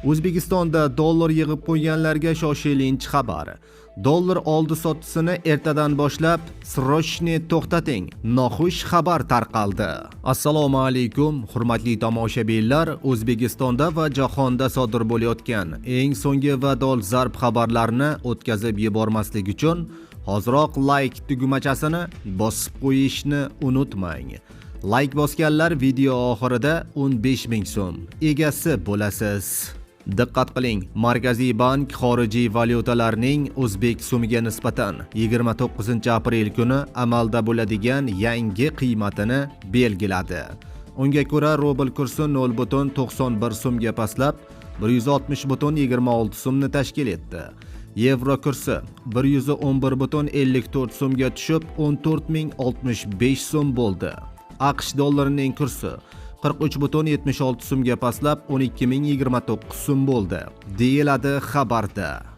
O'zbekistonda dollar yig'ib qo'yganlarga shoshilinch xabar. Dollar oldi-sottisini ertadan boshlab srochniy to'xtating. Noxush xabar tarqaldi. Assalomu alaykum, hurmatli tomoshabinlar. O'zbekistonda va jahonda sodir bo'layotgan eng so'nggi va dolzarb xabarlarni o'tkazib yubormaslik uchun hoziroq like tugmachasini bosib qo'yishni unutmang. Like bosganlar video oxirida 15 ming so'm egasi bo'lasiz. Diqqat qiling, Markaziy bank xorijiy valyutalarning o'zbek so'miga nisbatan 29 aprel kuni amalda bo'ladigan yangi qiymatini belgiladi. Unga ko'ra rubl kursi 0.91 so'mga pastlab 160.26 so'mni tashkil etdi. Yevro kursi 111.54 so'mga tushib 14.065 so'm bo'ldi. AQSh dollarining kursi 43.76 so'mga pastlab 12.029 so'm bo'ldi, deyiladi xabarda.